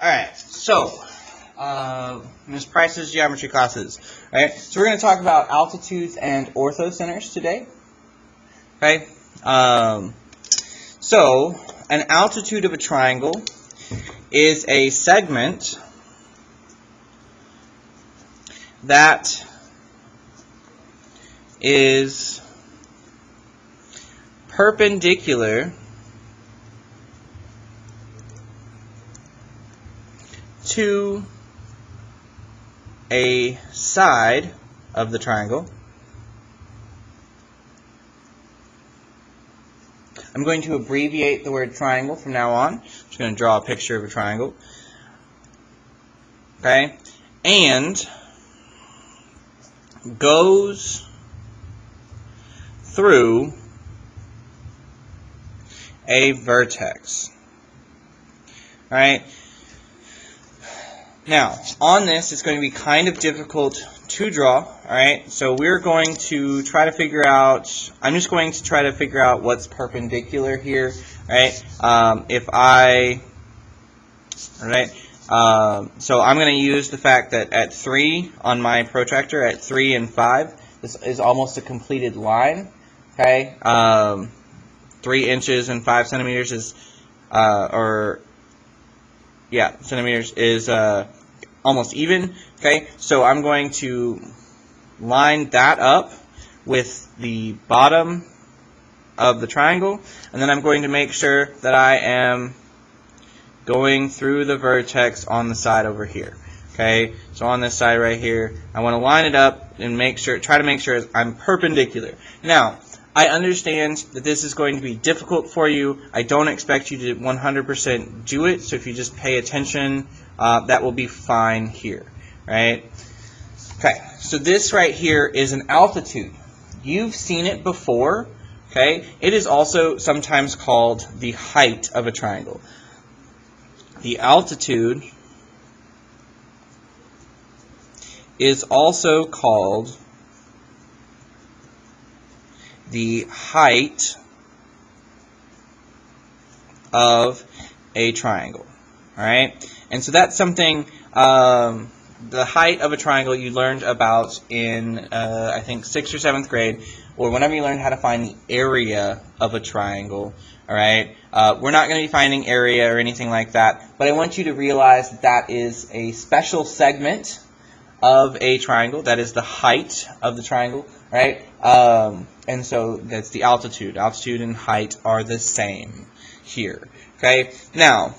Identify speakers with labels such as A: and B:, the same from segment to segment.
A: Alright, so, Ms. Price's geometry classes. Alright, so we're going to talk about altitudes and orthocenters today. Okay, so an altitude of a triangle is a segment that is perpendicular to a side of the triangle. I'm going to abbreviate the word triangle from now on. I'm just going to draw a picture of a triangle. Okay? And goes through a vertex. Alright? Now, on this, it's going to be kind of difficult to draw, alright? So we're going to try to figure out, I'm just going to try to figure out what's perpendicular here, right? So I'm going to use the fact that at 3 on my protractor, at 3 and 5, this is almost a completed line, okay? 3 inches and 5 centimeters is, centimeters is almost even. Okay, so I'm going to line that up with the bottom of the triangle, and then I'm going to make sure that I am going through the vertex on the side over here. Okay, so on this side right here, I want to line it up and try to make sure I'm perpendicular. Now, I understand that this is going to be difficult for you. I don't expect you to 100% do it, so if you just pay attention, that will be fine here, right? Okay, so this right here is an altitude. You've seen it before, okay? It is also sometimes called the height of a triangle. The altitude is also called the height of a triangle. Alright? And so that's something, the height of a triangle you learned about in, I think, 6th or 7th grade, or whenever you learned how to find the area of a triangle. Alright? We're not going to be finding area or anything like that, but I want you to realize that is a special segment of a triangle. That is the height of the triangle, right? And so that's the altitude. Altitude and height are the same here. Okay? Now,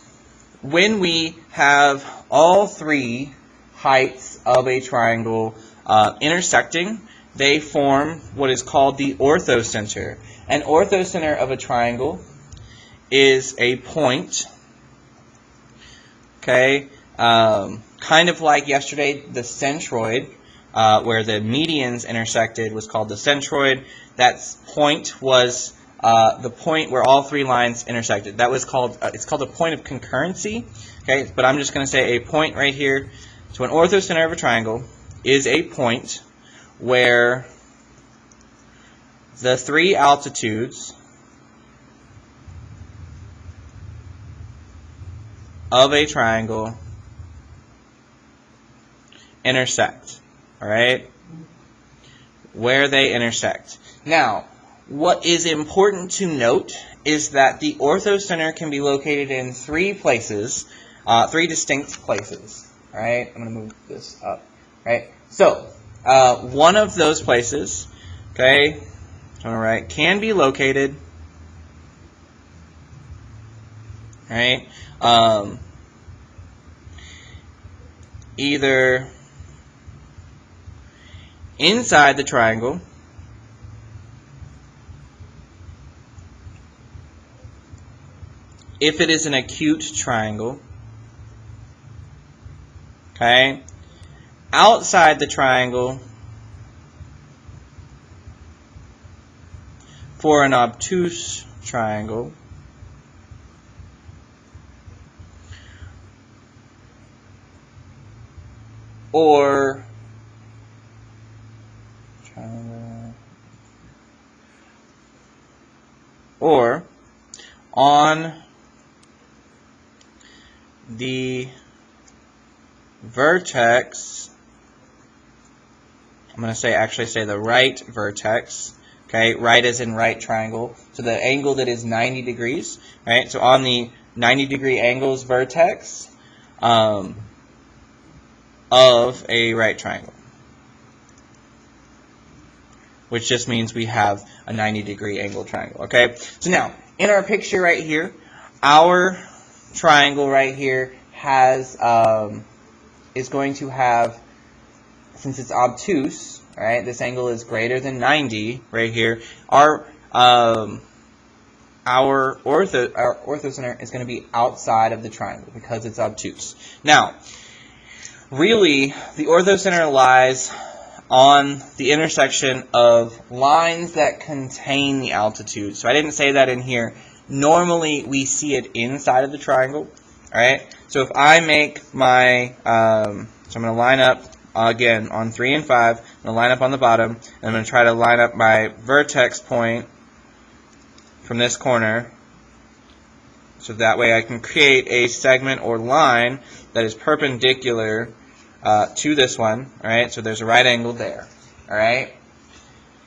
A: when we have all three heights of a triangle intersecting, they form what is called the orthocenter. An orthocenter of a triangle is a point, okay, kind of like yesterday, the centroid, where the medians intersected, was called the centroid. That point was the point where all three lines intersected. That was called, it's called a point of concurrency. Okay, but I'm just going to say a point right here. So an orthocenter of a triangle is a point where the three altitudes of a triangle intersect. Alright? Where they intersect. Now, what is important to note is that the orthocenter can be located in three places, three distinct places. Alright? I'm going to move this up. Right? So, one of those places, okay, alright, can be located, right, either inside the triangle if it is an acute triangle, okay, outside the triangle for an obtuse triangle, or on the vertex, I'm going to actually say the right vertex, okay, right as in right triangle, so the angle that is 90 degrees, right, so on the 90-degree angles vertex of a right triangle, which just means we have a 90-degree angle triangle, okay? So now, in our picture right here, our triangle right here has, is going to have, since it's obtuse, right, this angle is greater than 90 right here, our orthocenter is going to be outside of the triangle because it's obtuse. Now, really, the orthocenter lies on the intersection of lines that contain the altitude. So I didn't say that in here. Normally, we see it inside of the triangle. All right. So if I make my, so I'm going to line up again on 3 and 5. I'm going to line up on the bottom, and I'm going to try to line up my vertex point from this corner. So that way I can create a segment or line that is perpendicular to this one, all right? So there's a right angle there, all right?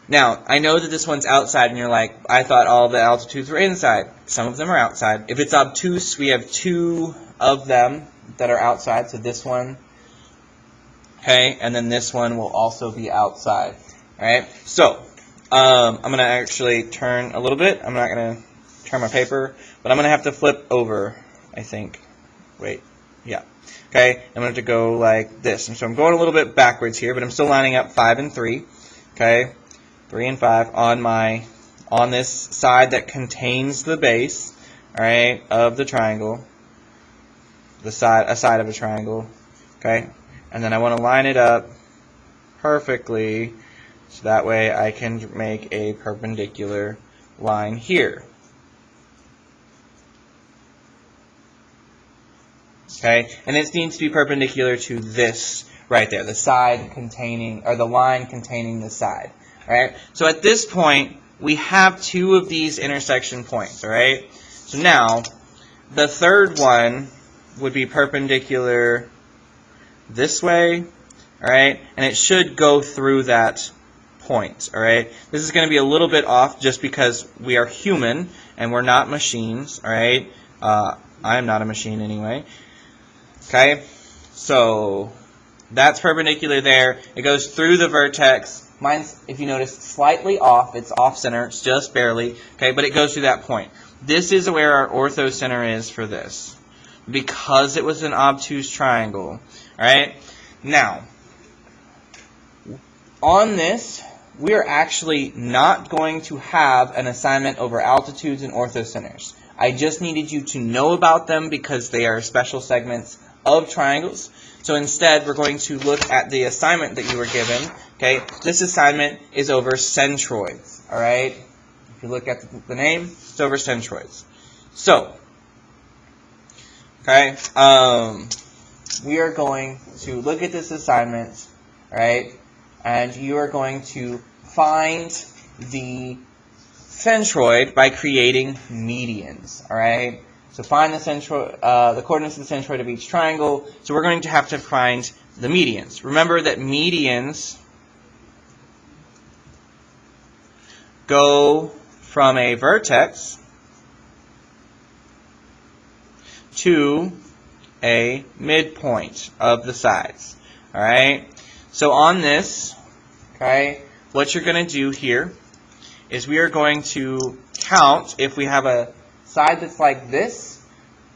A: Now, I know that this one's outside, and you're like, I thought all the altitudes were inside. Some of them are outside. If it's obtuse, we have 2 of them that are outside, so this one, okay, and then this one will also be outside, all right? So, I'm going to actually turn a little bit. I'm not going to turn my paper, but I'm going to have to flip over, I think. Wait, yeah. Okay, I'm going to have to go like this. And so I'm going a little bit backwards here, but I'm still lining up 5 and 3. Okay, 3 and 5 on this side that contains the base, all right, of the triangle, a side of a triangle. Okay, and then I want to line it up perfectly, so that way I can make a perpendicular line here. Okay, and it needs to be perpendicular to this right there, the side containing, or the line containing the side. All right, so at this point, we have 2 of these intersection points, all right? So now, the third one would be perpendicular this way, all right? And it should go through that point, all right? This is going to be a little bit off just because we are human and we're not machines, all right? I am not a machine anyway. Okay, so that's perpendicular there. It goes through the vertex. Mine's, if you notice, slightly off. It's off center. It's just barely. Okay, but it goes through that point. This is where our orthocenter is for this, because it was an obtuse triangle. All right. Now, on this, we are actually not going to have an assignment over altitudes and orthocenters. I just needed you to know about them because they are special segments of triangles. So instead, we're going to look at the assignment that you were given. Okay, this assignment is over centroids. All right, if you look at the name, it's over centroids. So, okay, we are going to look at this assignment. All right, and you are going to find the centroid by creating medians. All right. So find the centroid, the coordinates of the centroid of each triangle. So we're going to have to find the medians. Remember that medians go from a vertex to a midpoint of the sides. All right. So on this, okay, what you're going to do here is we are going to count if we have a side that's like this,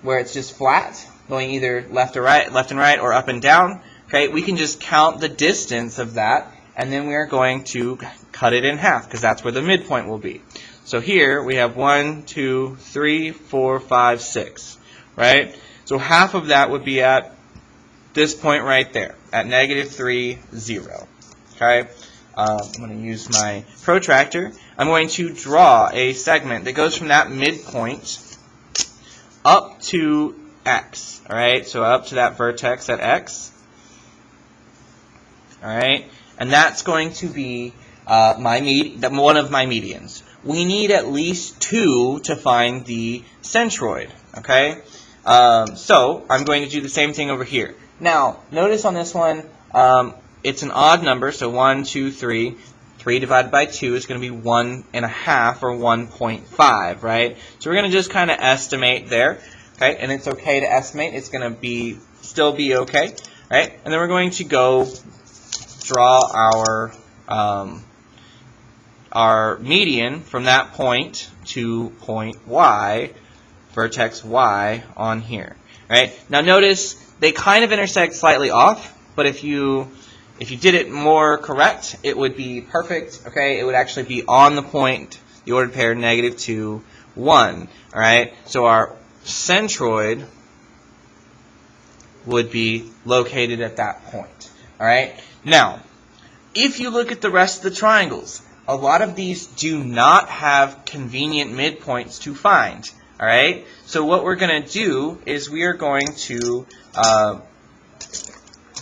A: where it's just flat, going either left and right, or up and down. Okay, we can just count the distance of that, and then we are going to cut it in half, because that's where the midpoint will be. So here we have 1, 2, 3, 4, 5, 6. Right? So half of that would be at this point right there, at -3, 0. Okay? I'm going to use my protractor. I'm going to draw a segment that goes from that midpoint up to x. All right, so up to that vertex at x. All right, and that's going to be one of my medians. We need at least 2 to find the centroid. Okay, so I'm going to do the same thing over here. Now, notice on this one, it's an odd number, so 1, 2, 3. 3 divided by 2 is going to be 1.5 or 1.5, right? So we're going to just kind of estimate there, okay? And it's okay to estimate. It's going to still be okay, right? And then we're going to go draw our median from that point to point Y, vertex Y on here, right? Now notice they kind of intersect slightly off, but if you did it more correct, it would be perfect, okay? It would actually be on the point, the ordered pair, -2, 1, all right? So our centroid would be located at that point, all right? Now, if you look at the rest of the triangles, a lot of these do not have convenient midpoints to find, all right? So what we're going to do is we are going to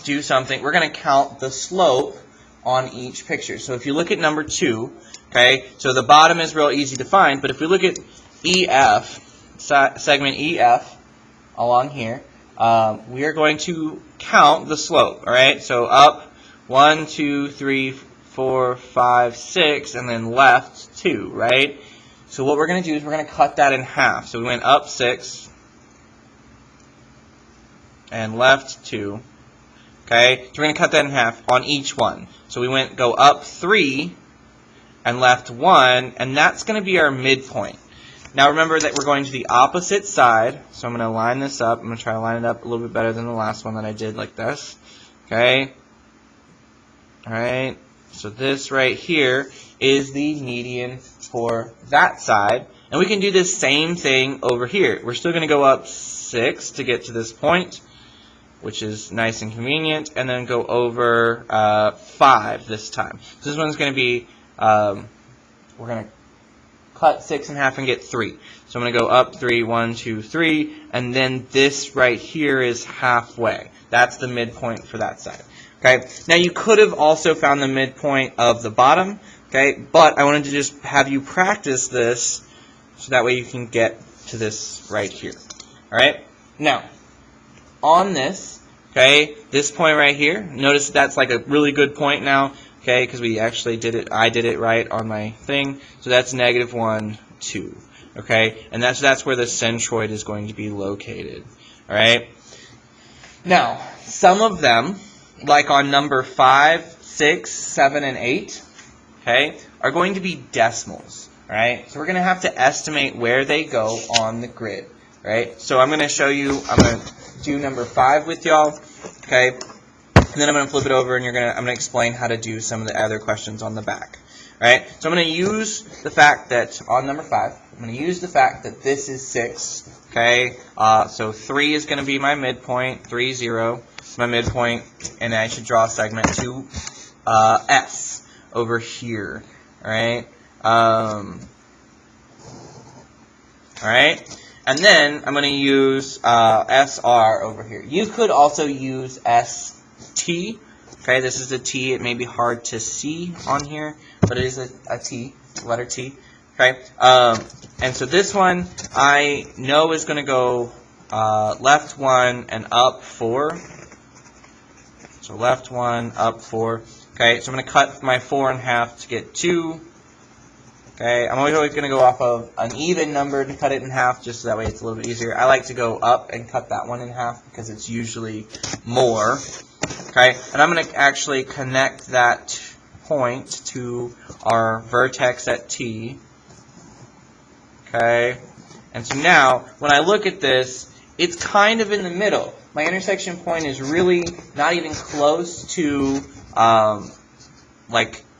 A: do something. We're going to count the slope on each picture. So if you look at number 2, okay, so the bottom is real easy to find, but if we look at EF, segment EF along here, we are going to count the slope, all right? So up 1, 2, 3, 4, 5, 6, and then left 2, right? So what we're going to do is we're going to cut that in half. So we went up 6 and left 2. Okay, so we're going to cut that in half on each one. So we go up 3 and left 1, and that's going to be our midpoint. Now remember that we're going to the opposite side, so I'm going to line this up. I'm going to try to line it up a little bit better than the last one that I did like this. Okay, all right, so this right here is the median for that side. And we can do this same thing over here. We're still going to go up 6 to get to this point, which is nice and convenient, and then go over 5 this time. So this one's going to be, we're going to cut 6 in half and get 3. So I'm going to go up 3, 1, 2, 3, and then this right here is halfway. That's the midpoint for that side. Okay. Now you could have also found the midpoint of the bottom, okay, but I wanted to just have you practice this so that way you can get to this right here. All right. Now, on this, okay, this point right here, notice that's like a really good point now, okay, because we actually did it, I did it right on my thing, so that's -1, 2, okay, and that's where the centroid is going to be located, all right. Now, some of them, like on number 5, 6, 7, and 8, okay, are going to be decimals, all right, so we're going to have to estimate where they go on the grid, right, so I'm going to show you, I'm going to do number 5 with y'all, okay, and then I'm going to flip it over and I'm going to explain how to do some of the other questions on the back, right? So I'm going to use the fact that on number 5, I'm going to use the fact that this is 6, okay, so 3 is going to be my midpoint, 3, 0, my midpoint, and I should draw a segment to S over here, all right, all right. And then I'm going to use SR over here. You could also use ST. Okay, this is a T. It may be hard to see on here, but it is a T, letter T. Okay, and so this one I know is going to go left 1 and up 4. So left 1, up 4. Okay, so I'm going to cut my 4 in half to get 2. Okay, I'm always going to go off of an even number to cut it in half, just so that way it's a little bit easier. I like to go up and cut that one in half because it's usually more. Okay, and I'm going to actually connect that point to our vertex at T. Okay, and so now when I look at this, it's kind of in the middle. My intersection point is really not even close to,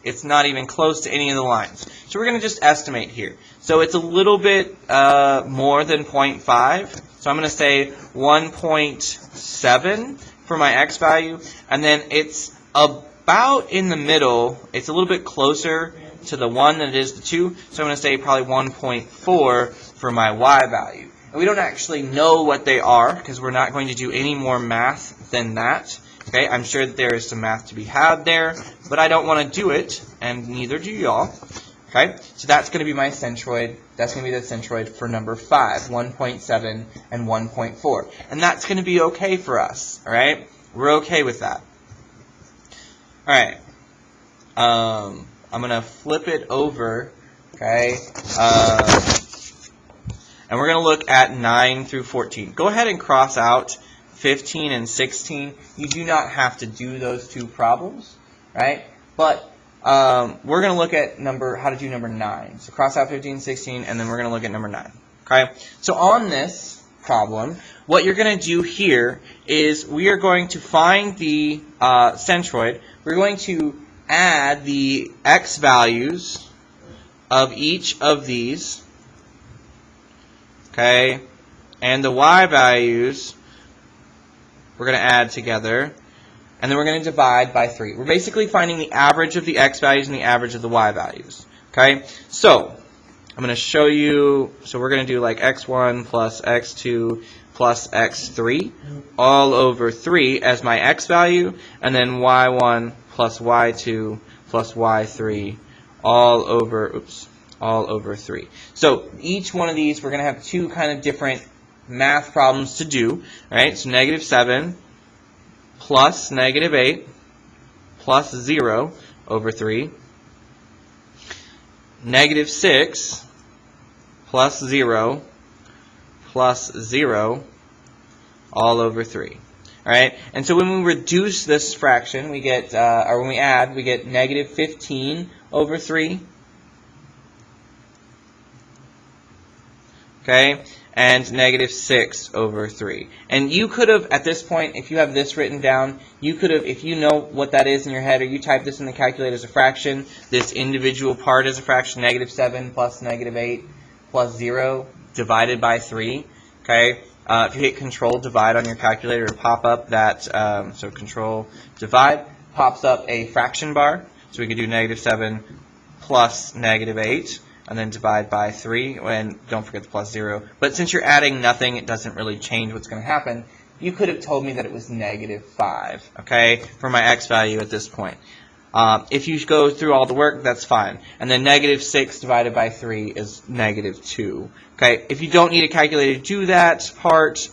A: it's not even close to any of the lines. So we're going to just estimate here. So it's a little bit more than 0.5. So I'm going to say 1.7 for my x value. And then it's about in the middle. It's a little bit closer to the 1 than it is the 2. So I'm going to say probably 1.4 for my y value. And we don't actually know what they are because we're not going to do any more math than that. Okay, I'm sure that there is some math to be had there, but I don't want to do it, and neither do y'all. Okay, so that's going to be my centroid. That's going to be the centroid for number 5, 1.7 and 1.4. And that's going to be okay for us, all right? We're okay with that. All right. I'm going to flip it over, okay, and we're going to look at 9 through 14. Go ahead and cross out 15 and 16. You do not have to do those two problems, right? But we're going to look at how to do number 9. So cross out 15 and 16, and then we're going to look at number 9, okay? So on this problem, what you're going to do here is we are going to find the centroid. We're going to add the x values of each of these, okay, and the y values we're going to add together, and then we're going to divide by 3. We're basically finding the average of the x values and the average of the y values, okay? So I'm going to show you, so we're going to do like x1 plus x2 plus x3 all over 3 as my x value, and then y1 plus y2 plus y3 all over 3. So each one of these we're going to have two kind of different math problems to do, right? So -7 plus -8 plus 0 over 3. -6 plus 0 plus 0 all over 3. All right, and so when we reduce this fraction, we get, or when we add, we get -15 over 3. Okay, and -6 over 3. And you could have, at this point, if you have this written down, you could have, if you know what that is in your head, or you type this in the calculator as a fraction, this individual part as a fraction, -7 plus -8 plus 0 divided by 3. Okay. If you hit Control Divide on your calculator, it'll pop up that, so Control Divide pops up a fraction bar. So we could do -7 plus -8, and then divide by 3, and don't forget the plus 0. But since you're adding nothing, it doesn't really change what's going to happen. You could have told me that it was -5, okay, for my x value at this point. If you go through all the work, that's fine. And then -6 divided by 3 is -2. Okay, if you don't need a calculator to do that part,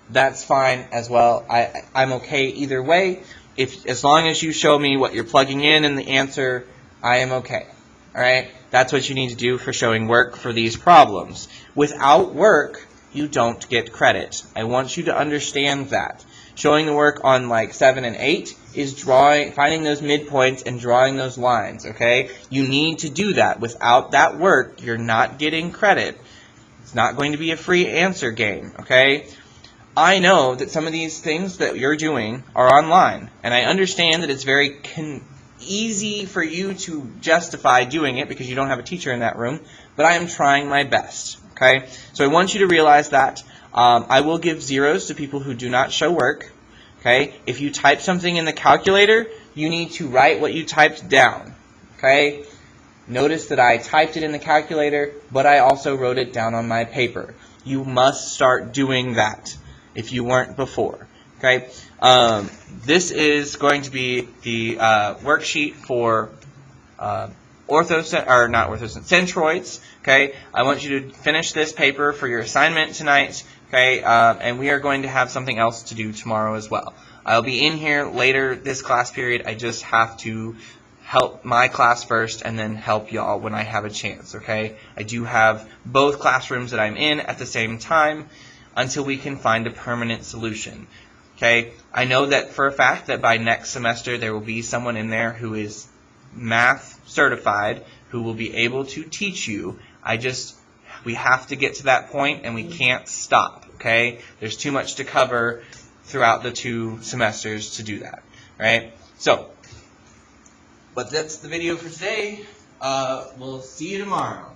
A: that's fine as well. I'm okay either way. As long as you show me what you're plugging in and the answer, I am okay. All right, that's what you need to do for showing work for these problems. Without work, you don't get credit. I want you to understand that. Showing the work on like 7 and 8 is finding those midpoints and drawing those lines, okay? You need to do that. Without that work, you're not getting credit. It's not going to be a free answer game, okay? I know that some of these things that you're doing are online, and I understand that it's very easy for you to justify doing it because you don't have a teacher in that room, but I am trying my best, okay? So I want you to realize that. I will give zeros to people who do not show work, okay? If you type something in the calculator, you need to write what you typed down, okay? Notice that I typed it in the calculator, but I also wrote it down on my paper. You must start doing that if you weren't before, okay? This is going to be the worksheet for Centroids, okay? I want you to finish this paper for your assignment tonight, okay? And we are going to have something else to do tomorrow as well. I'll be in here later this class period. I just have to help my class first and then help y'all when I have a chance, okay? I do have both classrooms that I'm in at the same time until we can find a permanent solution, okay? I know that for a fact that by next semester there will be someone in there who is math certified who will be able to teach you. We have to get to that point and we can't stop, okay? There's too much to cover throughout the 2 semesters to do that, right? So, but that's the video for today. We'll see you tomorrow.